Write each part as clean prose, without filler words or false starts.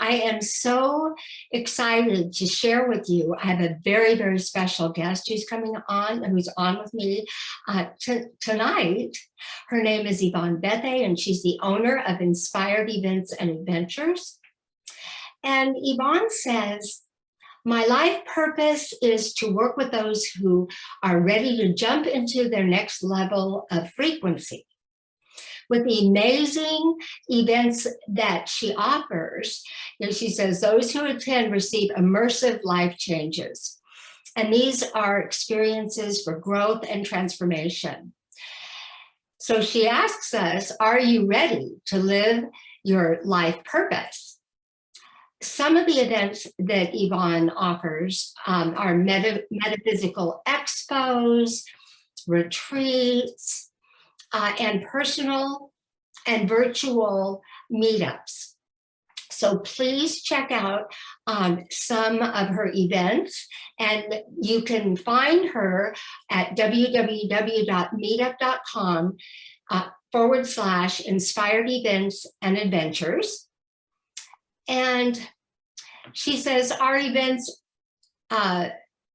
I am so excited to share with you. I have a very, very special guest who's coming on, who's on with me tonight. Her name is Yvonne Bethe, and she's the owner of Inspired Events and Adventures. And Yvonne says, my life purpose is to work with those who are ready to jump into their next level of frequency. With the amazing events that she offers, she says those who attend receive immersive life changes. And these are experiences for growth and transformation. So she asks us, are you ready to live your life purpose? Some of the events that Yvonne offers are metaphysical expos, retreats, and personal and virtual meetups. So please check out some of her events, and you can find her at www.meetup.com/inspired events and adventures. And she says our events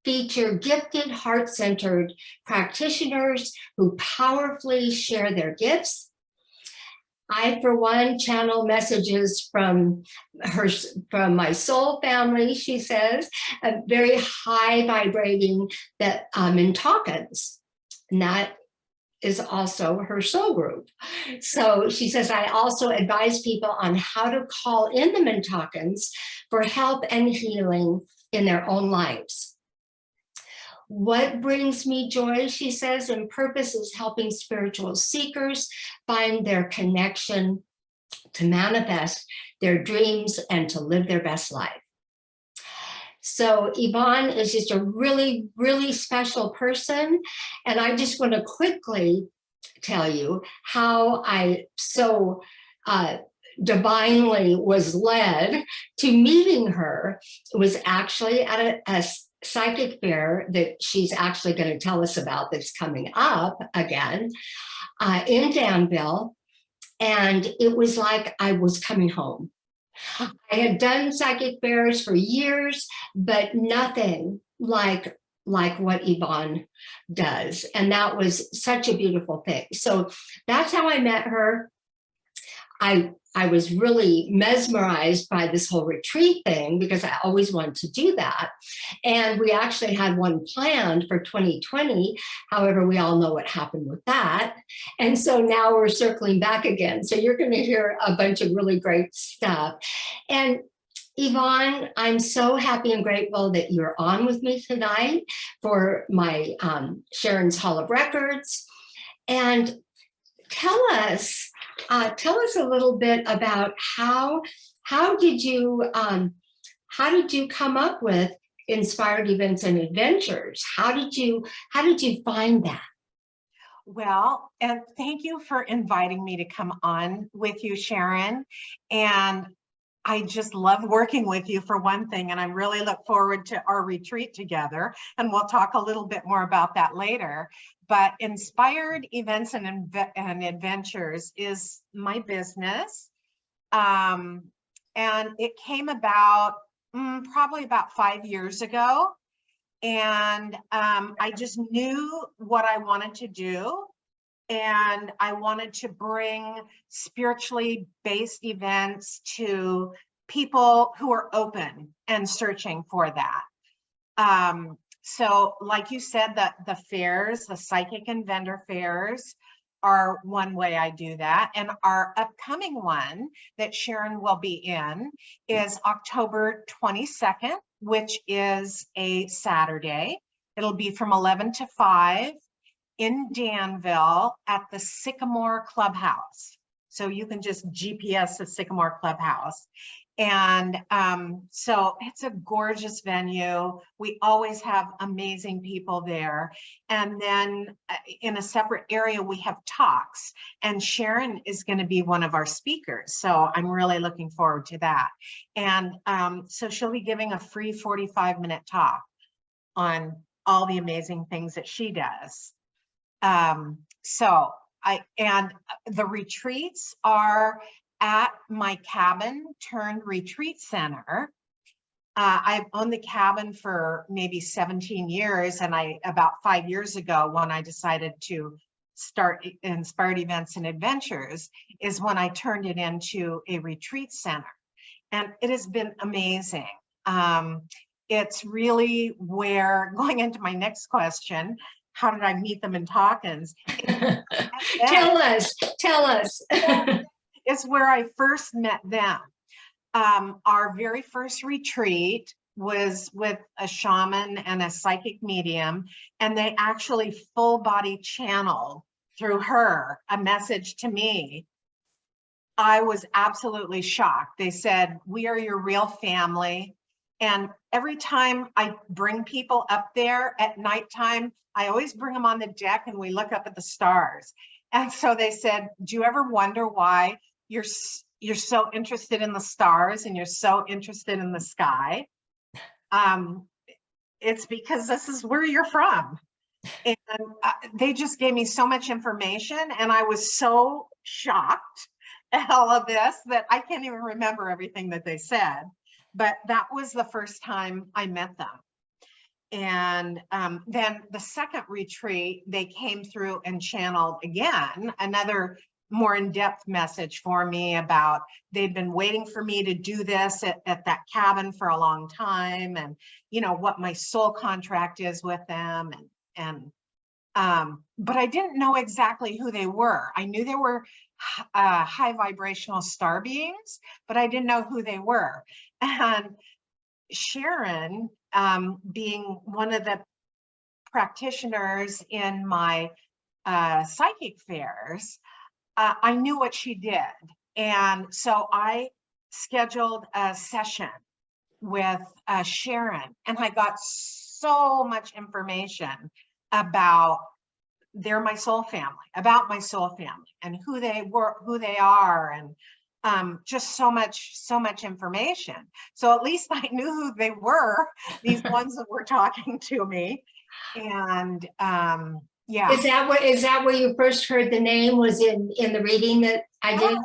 feature gifted, heart-centered practitioners who powerfully share their gifts. I, for one, channel messages from my soul family, she says, very high vibrating that Mintakans, and that is also her soul group. So she says, I also advise people on how to call in the Mintakans for help and healing in their own lives. What brings me joy, she says, and purpose is helping spiritual seekers find their connection to manifest their dreams and to live their best life. So Yvonne is just a really, really special person. And I just want to quickly tell you how I so divinely was led to meeting her. It was actually at a psychic fair that she's actually going to tell us about that's coming up again in Danville. And it was like I was coming home. I had done psychic fairs for years, but nothing like what Yvonne does. And that was such a beautiful thing. So that's how I met her. I was really mesmerized by this whole retreat thing because I always wanted to do that. And we actually had one planned for 2020. However, we all know what happened with that. And so now we're circling back again. So you're going to hear a bunch of really great stuff. And Yvonne, I'm so happy and grateful that you're on with me tonight for my Sharon's Hall of Records. And tell us a little bit about how did you come up with Inspired Events and Adventures? How did you find that? Well, and thank you for inviting me to come on with you, Sharon. And I just love working with you for one thing, and I really look forward to our retreat together. And we'll talk a little bit more about that later. But Inspired Events and Adventures is my business. And it came about probably about 5 years ago. And I just knew what I wanted to do. And I wanted to bring spiritually based events to people who are open and searching for that. So like you said, the fairs, the psychic and vendor fairs are one way I do that. And our upcoming one that Sharon will be in is October 22nd, which is a Saturday. It'll be from 11 to 5 in Danville at the Sycamore Clubhouse. So you can just GPS the Sycamore Clubhouse. And so it's a gorgeous venue. We always have amazing people there. And then in a separate area, we have talks. And Sharon is going to be one of our speakers. So I'm really looking forward to that. And so she'll be giving a free 45-minute talk on all the amazing things that she does. And the retreats are at my cabin turned retreat center. I've owned the cabin for maybe 17 years. And about 5 years ago, when I decided to start Inspired Events and Adventures, is when I turned it into a retreat center. And it has been amazing. It's really where, going into my next question, how did I meet them in Talkins? Tell us. It's where I first met them. Our very first retreat was with a shaman and a psychic medium, and they actually full body channeled through her a message to me. I was absolutely shocked. They said, "We are your real family." And every time I bring people up there at nighttime, I always bring them on the deck and we look up at the stars. And so they said, "Do you ever wonder why you're so interested in the stars and you're so interested in the sky?" It's because this is where you're from. And they just gave me so much information, and I was so shocked at all of this that I can't even remember everything that they said. But that was the first time I met them. And then the second retreat, they came through and channeled again another more in-depth message for me about they'd been waiting for me to do this at that cabin for a long time, and what my soul contract is with them, but I didn't know exactly who they were. I knew they were high vibrational star beings, but I didn't know who they were. And Sharon, being one of the practitioners in my psychic fairs, I knew what she did. And so I scheduled a session with Sharon, and I got so much information about they're my soul family, about my soul family, and who they were, who they are, and just so much information. So at least I knew who they were, these ones that were talking to me. And yeah. Is that where you first heard the name? Was in the reading that I did?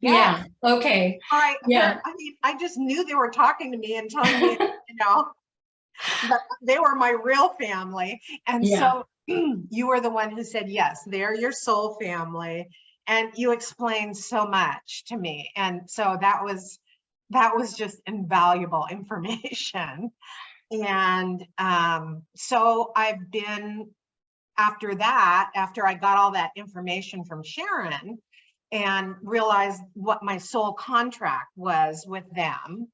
Yes. Yeah. Okay. Yeah. I mean, I just knew they were talking to me and telling me, that they were my real family. And so you were the one who said, yes, they're your soul family. And you explained so much to me. And so that was just invaluable information. And so I've been, after I got all that information from Sharon and realized what my soul contract was with them,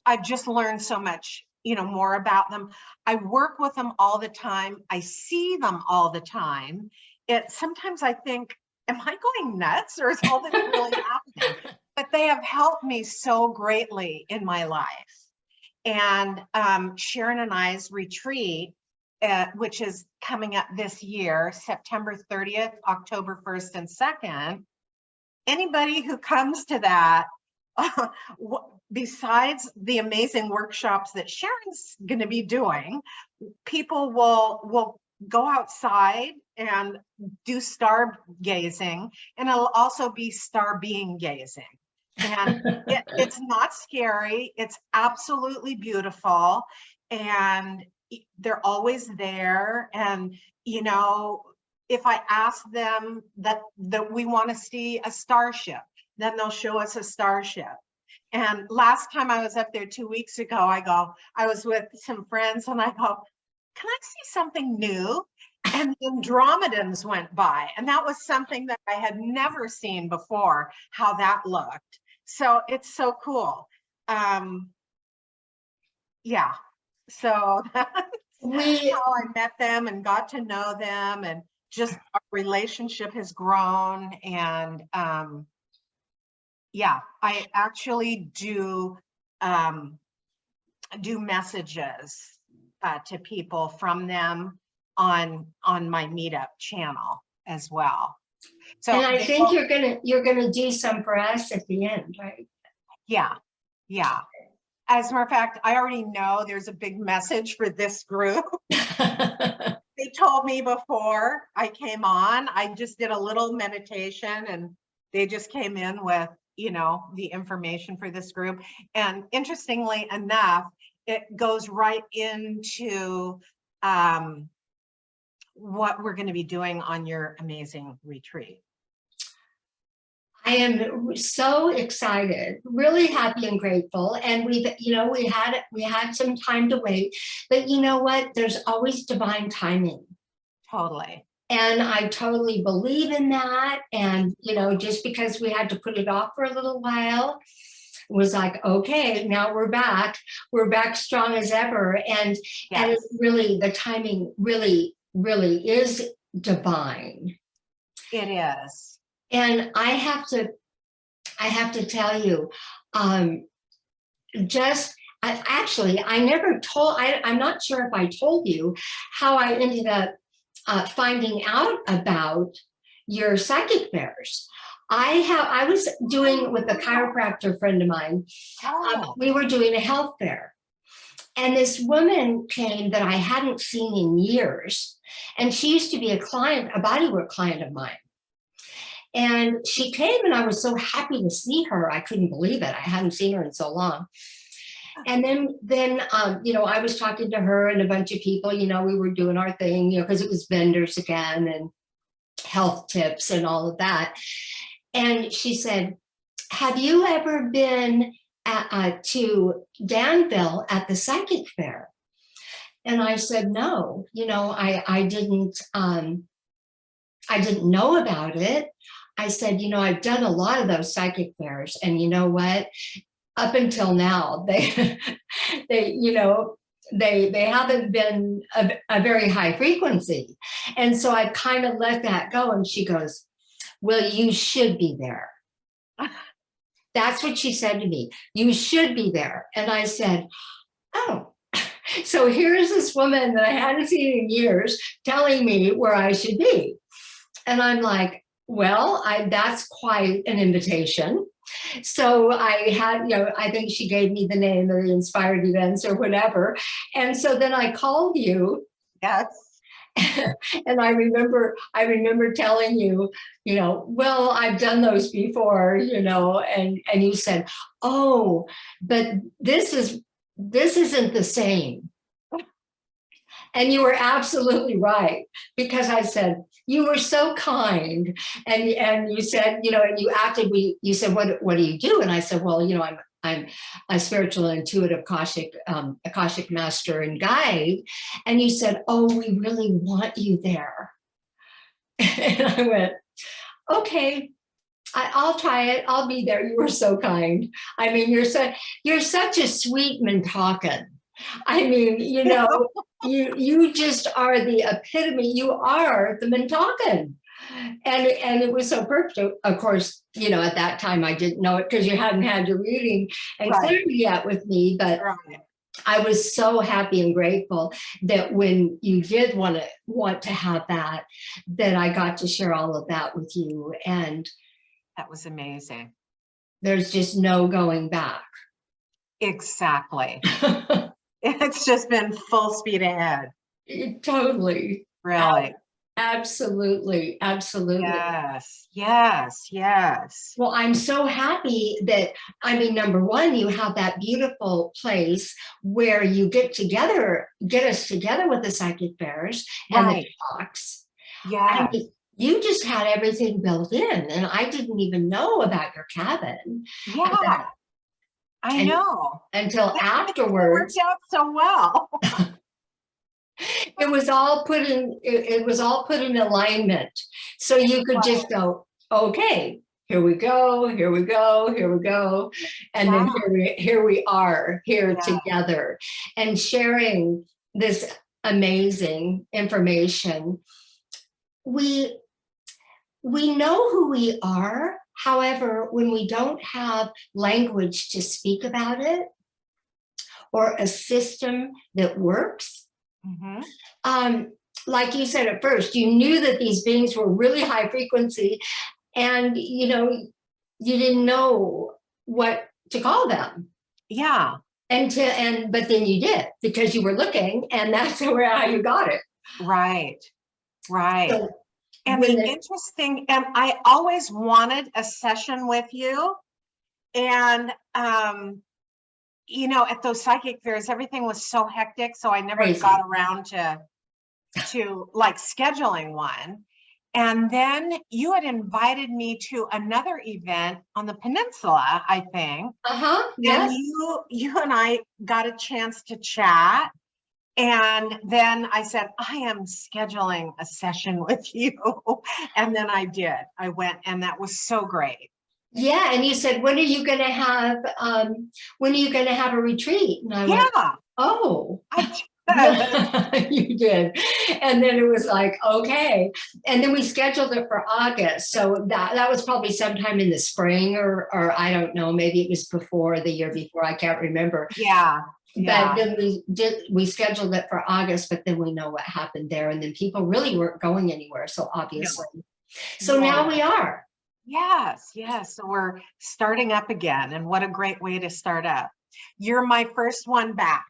I've just learned so much, more about them. I work with them all the time. I see them all the time. Sometimes I think, am I going nuts, or is all this really happening? But they have helped me so greatly in my life. And Sharon and I's retreat, which is coming up this year, September 30th, October 1st and 2nd, anybody who comes to that, besides the amazing workshops that Sharon's going to be doing, people will go outside and do star gazing, and it'll also be star being gazing. And it's not scary. It's absolutely beautiful. And they're always there. And, if I ask them that we want to see a starship, then they'll show us a starship. And last time I was up there 2 weeks ago, I was with some friends, and I go, can I see something new? And the Andromedans went by, and that was something that I had never seen before, how that looked. So it's so cool. Yeah. So that's how I met them and got to know them, and just our relationship has grown. And yeah, I actually do messages to people from them on my meetup channel as well. So, and I think you're gonna do some for us at the end, right? Yeah. As a matter of fact, I already know there's a big message for this group. they told me before I came on, I just did a little meditation and they just came in with, the information for this group. And interestingly enough, it goes right into what we're going to be doing on your amazing retreat. I am so excited, really happy and grateful. And we had some time to wait, but you know what? There's always divine timing. Totally. And I totally believe in that. And, just because we had to put it off for a little while, it was like, okay, now we're back strong as ever. And, and it's really, the timing really, really is divine. It is. And I have to tell you, I'm not sure if I told you how I ended up finding out about your psychic fairs. I was doing with a chiropractor friend of mine, we were doing a health fair. And this woman came that I hadn't seen in years. And she used to be a bodywork client of mine. And she came and I was so happy to see her. I couldn't believe it. I hadn't seen her in so long. And then I was talking to her and a bunch of people, we were doing our thing, because it was vendors again and health tips and all of that. And she said, have you ever been to Danville at the psychic fair? And I said, no, I didn't know about it. I said, I've done a lot of those psychic fairs, and you know what? Up until now, they haven't been a very high frequency. And so I kind of let that go. And she goes, well, you should be there. That's what she said to me. You should be there. And I said, oh, so here's this woman that I hadn't seen in years telling me where I should be. And I'm like, well, that's quite an invitation. So I had, I think she gave me the name of the Inspired Events or whatever. And so then I called you. Yes. And I remember telling you, well, I've done those before, and you said, oh, but this isn't the same. And you were absolutely right, because I said, you were so kind. And you said, and you said, what do you do? And I said, well, I'm a spiritual intuitive Akashic master and guide. And you said, oh, we really want you there. And I went, okay, I'll try it. I'll be there. You were so kind. I mean, you're such a sweet Mintalkan. I mean, you just are the epitome. You are the Mintalkan. And it was so perfect. Of course, at that time I didn't know it because you hadn't had your reading and cleared yet with me. But I was so happy and grateful that when you did want to have that I got to share all of that with you. And that was amazing. There's just no going back. Exactly. It's just been full speed ahead. Totally. Really. Absolutely. Yes. Well, I'm so happy that, number one, you have that beautiful place where you get us together with the psychic fairs and the talks. Yeah. You just had everything built in, and I didn't even know about your cabin. Yeah. I know. Until afterwards. It worked out so well. It was all put in alignment. So you could just go, okay, here we go. And then here we are together and sharing this amazing information. We know who we are. However, when we don't have language to speak about it or a system that works, like you said at first, you knew that these beings were really high frequency, and you didn't know what to call them. Yeah. But then you did, because you were looking, and that's how you got it. Right. Right. So And when the the, interesting, and I always wanted a session with you. And, at those psychic fairs, everything was so hectic. So I never got crazy. around to like scheduling one. And then you had invited me to another event on the peninsula, I think. Uh-huh, And yes. you and I got a chance to chat. And then I said, I am scheduling a session with you. And then I did. I went, and that was so great. Yeah, and you said, when are you gonna have a retreat? And I went, Yeah, oh, I did. you did. And then it was like, okay. And then we scheduled it for August. So that was probably sometime in the spring, or I don't know, maybe it was before, the year before, I can't remember. Yeah, But yeah. then we scheduled it for August, but then we know what happened there. And then people really weren't going anywhere. So No, obviously. So now no. we are. Yes, yes. So we're starting up again. And what a great way to start up. You're my first one back.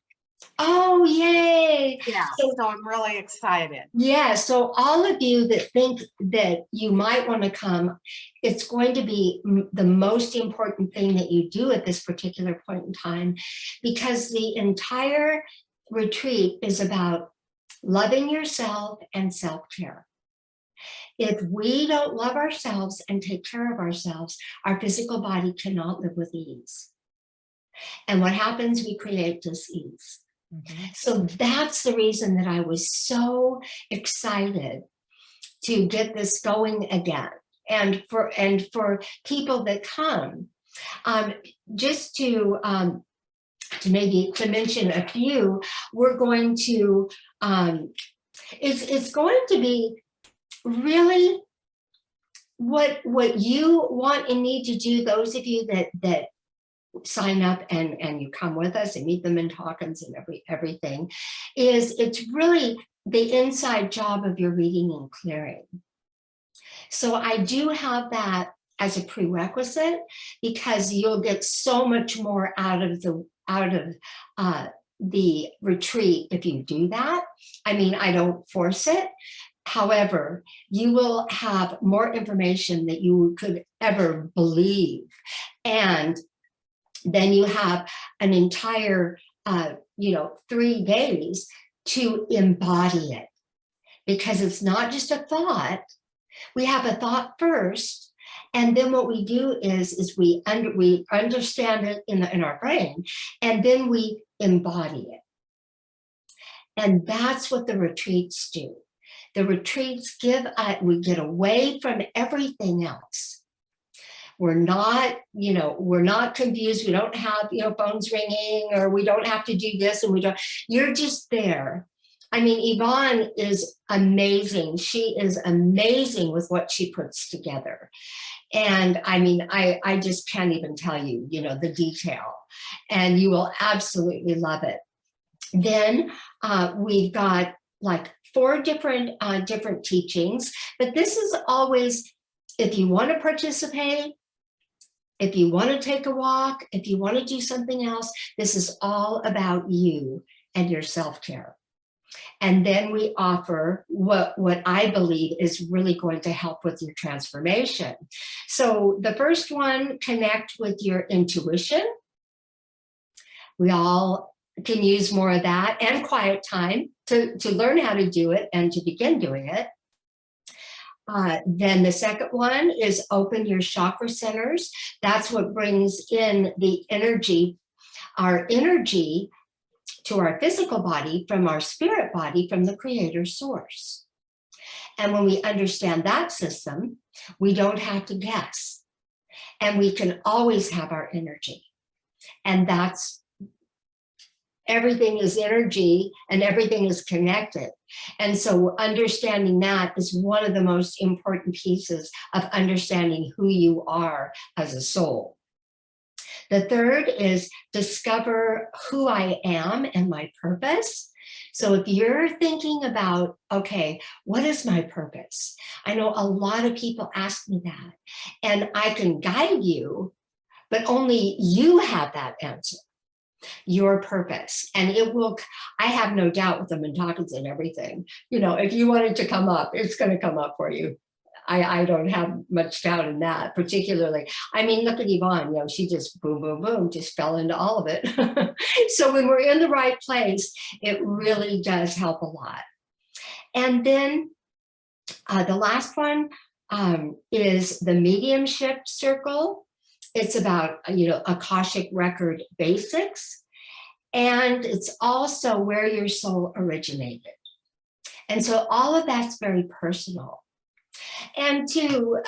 Oh, yay. Yeah, So so I'm really excited. yeah, so all of you that think that you might want to come, it's going to be the most important thing that you do at this particular point in time, because the entire retreat is about loving yourself and self-care. If we don't love ourselves and take care of ourselves, our physical body cannot live with ease. And what happens, we create dis-ease. Mhm. So that's the reason that I was so excited to get this going again. And for people that come, just to maybe to mention a few, we're going to it's going to be really what you want and need to do. Those of you that sign up and you come with us and meet them in Hawkins and everything, is it's really the inside job of your reading and clearing. So I do have that as a prerequisite, because you'll get so much more out of the retreat if you do that. I mean, I don't force it. However, you will have more information that you could ever believe. And then you have an entire 3 days to embody it, because it's not just a thought. We have a thought first, and then what we do is we understand it in our brain, and then we embody it. And that's what the retreats do. The retreats we get away from everything else. We're not confused. We don't have, phones ringing, or we don't have to do this, and you're just there. I mean, Yvonne is amazing. She is amazing with what she puts together. And I mean, I just can't even tell you, the detail, and you will absolutely love it. Then we've got like 4 different teachings, but this is always, if you want to participate, if you want to take a walk, if you want to do something else, this is all about you and your self-care. And then we offer what I believe is really going to help with your transformation. So the first one, connect with your intuition. We all can use more of that, and quiet time to learn how to do it and to begin doing it. Then the second one is open your chakra centers. That's what brings in the energy, our energy, to our physical body from our spirit body, from the creator source. And when we understand that system, we don't have to guess, and we can always have our energy. And that's, everything is energy and everything is connected. And so understanding that is one of the most important pieces of understanding who you are as a soul. The third is discover who I am and my purpose. So if you're thinking about, okay, what is my purpose? I know a lot of people ask me that, and I can guide you, but only you have that answer. your purpose. And it will, I have no doubt with the Montaukans and everything, you know, if you want it to come up, it's going to come up for you. I don't have much doubt in that, particularly. I mean, look at Yvonne, you know, she just boom, boom, boom, just fell into all of it. So when we're in the right place, it really does help a lot. And then the last one is the mediumship circle. It's about, you know, Akashic record basics. And it's also where your soul originated. And so all of that's very personal. And two,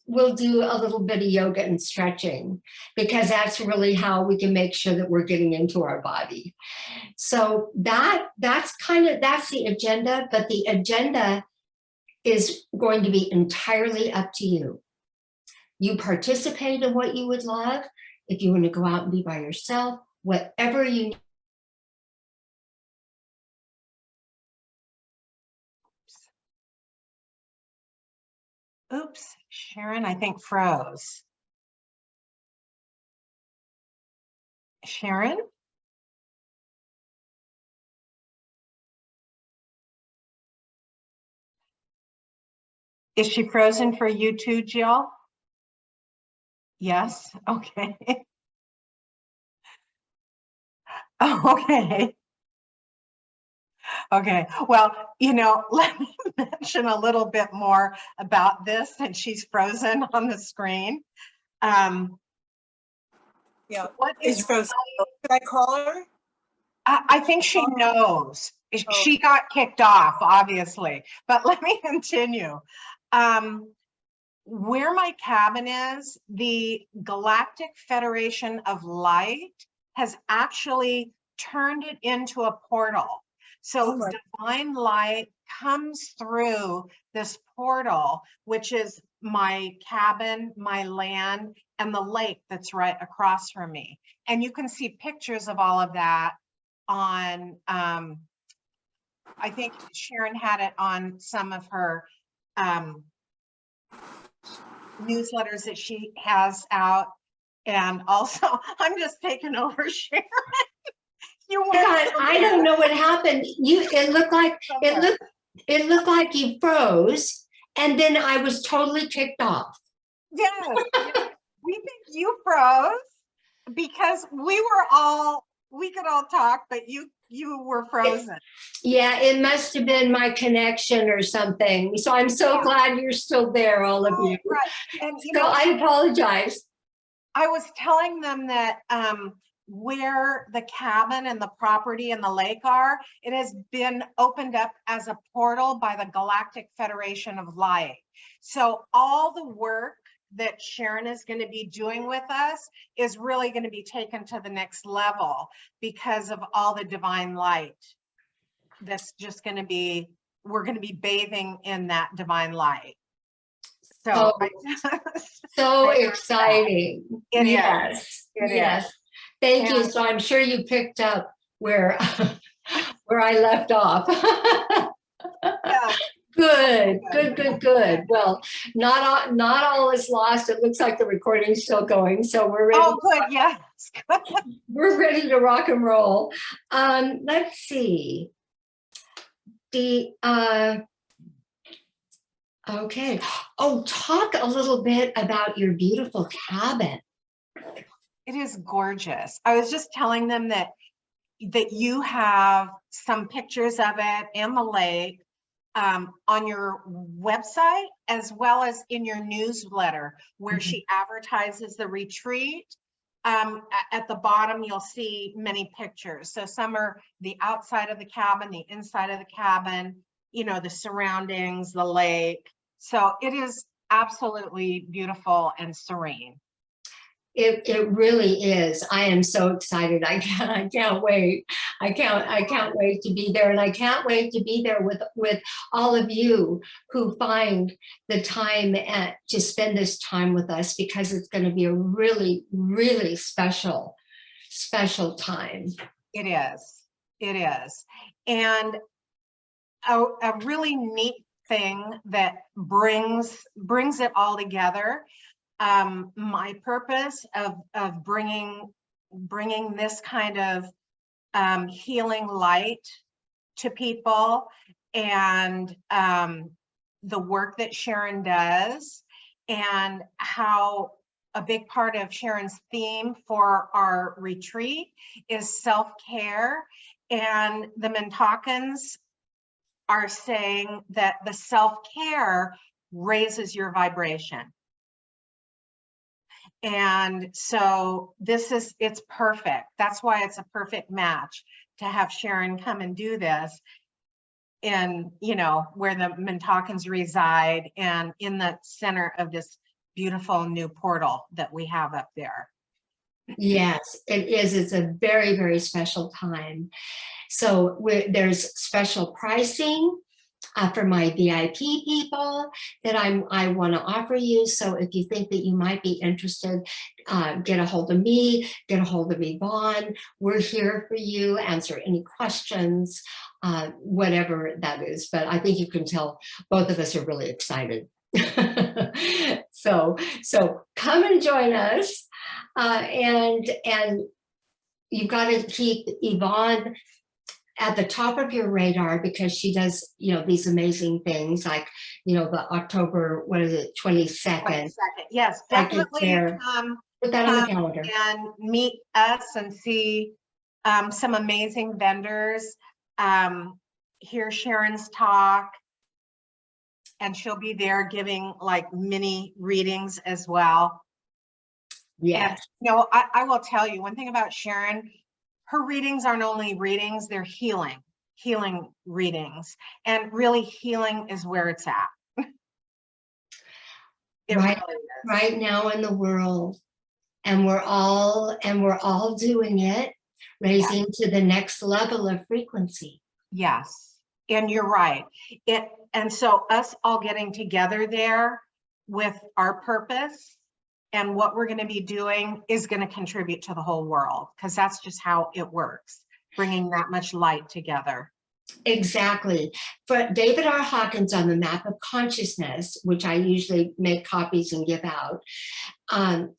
we'll do a little bit of yoga and stretching, because that's really how we can make sure that we're getting into our body. So that's the agenda, but the agenda is going to be entirely up to you. You participate in what you would love. If you want to go out and be by yourself, whatever you need. Oops, Sharon, I think froze. Sharon? Is she frozen for you too, Jill? Yes, okay. Okay. Okay, well, you know, let me mention a little bit more about this, and she's frozen on the screen. Yeah, What it's is frozen. Could I call her? I think she knows. She got kicked off, obviously, but let me continue. Where my cabin is, the Galactic Federation of Light has actually turned it into a portal. So divine light comes through this portal, which is my cabin, my land, and the lake that's right across from me. And you can see pictures of all of that on, I think Sharon had it on some of her newsletters that she has out. And also, I'm just taking over, Sharon. God, I don't know what happened. It looked like you froze, and then I was totally kicked off. Yes, we think you froze because we could all talk, but you were frozen. Yeah, it must have been my connection or something. So I'm so glad you're still there, all of you. Right. And you So know, I apologize. I was telling them that where the cabin and the property and the lake are, it has been opened up as a portal by the Galactic Federation of Light. So all the work that Sharon is going to be doing with us is really going to be taken to the next level because of all the divine light that's just going to be, we're going to be bathing in that divine light. So, so exciting. It yes, is. It yes. is. Thank you. So I'm sure you picked up where I left off. Yeah. Good. Well, not all is lost. It looks like the recording's still going, so we're ready. Oh, good. Yes. We're ready to rock and roll. Let's see. Okay. Oh, talk a little bit about your beautiful cabin. It is gorgeous. I was just telling them that you have some pictures of it and the lake on your website, as well as in your newsletter, where she advertises the retreat. At the bottom, you'll see many pictures. So some are the outside of the cabin, the inside of the cabin, you know, the surroundings, the lake. So it is absolutely beautiful and serene. It really is. I am so excited. I can't wait. I can't wait to be there, and I can't wait to be there with all of you who find the time to spend this time with us, because it's going to be a really, really special time. It is. It is. And a really neat thing that brings it all together. My purpose of bringing bringing this kind of healing light to people, and the work that Sharon does, and how a big part of Sharon's theme for our retreat is self-care. And the Mintakans are saying that the self-care raises your vibration. And so it's perfect. That's why it's a perfect match to have Sharon come and do this in, you know, where the Mintakans reside, and in the center of this beautiful new portal that we have up there. Yes, it is. It's a very, very special time. So there's special pricing for my VIP people that I want to offer you. So if you think that you might be interested, get a hold of me, get a hold of Yvonne. We're here for you, answer any questions, whatever that is. But I think you can tell both of us are really excited. So come and join us. And you've got to keep Yvonne at the top of your radar, because she does, you know, these amazing things, like, you know, the October, what is it, 22nd. Yes, definitely Put that on the calendar. And meet us and see some amazing vendors, hear Sharon's talk, and she'll be there giving like mini readings as well. Yeah. And, you know, I will tell you one thing about Sharon. Her readings aren't only readings, they're healing readings. And really, healing is where it's at. It right, really is. right now in the world. And we're all doing it, raising to the next level of frequency. Yes, and you're right. And so us all getting together there with our purpose and what we're going to be doing is going to contribute to the whole world, because that's just how it works, bringing that much light together. Exactly. For David R. Hawkins on the Map of Consciousness, which I usually make copies and give out,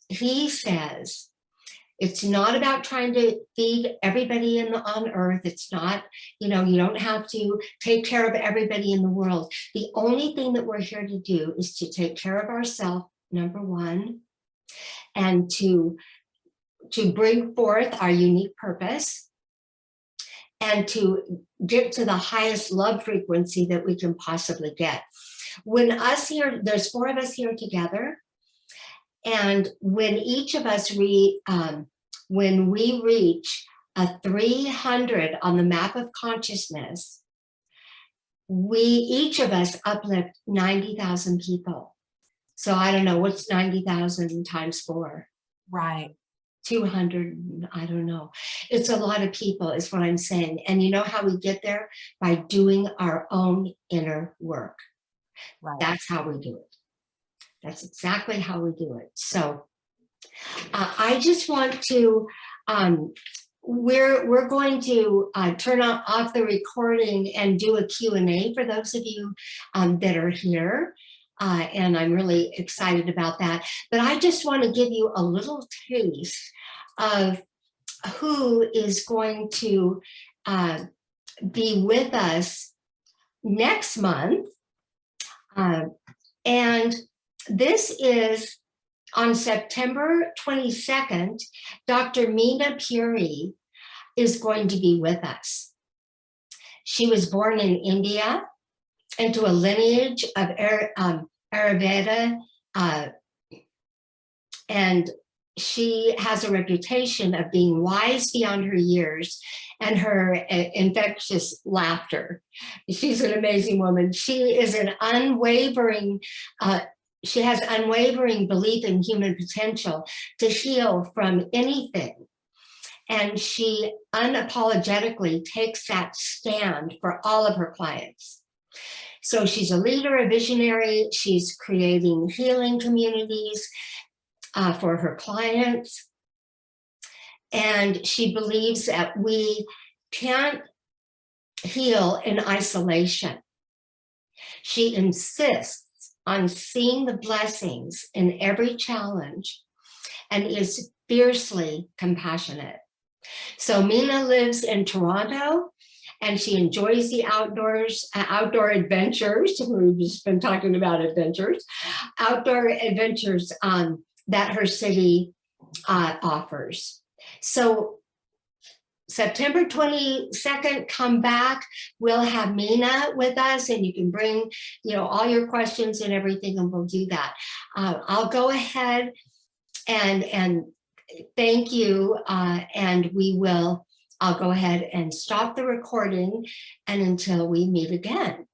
he says, it's not about trying to feed everybody on earth. It's not, you know, you don't have to take care of everybody in the world. The only thing that we're here to do is to take care of ourselves, number one, and to bring forth our unique purpose, and to get to the highest love frequency that we can possibly get. When us here, there's 4 of us here together, and when each of us when we reach a 300 on the map of consciousness, each of us uplift 90,000 people. So I don't know, what's 90,000 times 4? Right. 200, I don't know. It's a lot of people is what I'm saying. And you know how we get there? By doing our own inner work. Right. That's how we do it. That's exactly how we do it. So I just want to, we're going to turn off the recording and do a Q&A for those of you that are here. And I'm really excited about that. But I just want to give you a little taste of who is going to be with us next month. And this is on September 22nd, Dr. Meena Puri is going to be with us. She was born in India into a lineage of Ayurveda, and she has a reputation of being wise beyond her years and her infectious laughter. She's an amazing woman. She is an unwavering, she has unwavering belief in human potential to heal from anything. And she unapologetically takes that stand for all of her clients. So she's a leader, a visionary. She's creating healing communities for her clients. And she believes that we can't heal in isolation. She insists on seeing the blessings in every challenge and is fiercely compassionate. So Mina lives in Toronto, and she enjoys the outdoors, outdoor adventures. We've just been talking about adventures, outdoor adventures that her city offers. So September 22nd, come back. We'll have Mina with us, and you can bring, all your questions and everything, and we'll do that. I'll go ahead and thank you, and I'll go ahead and stop the recording, and until we meet again.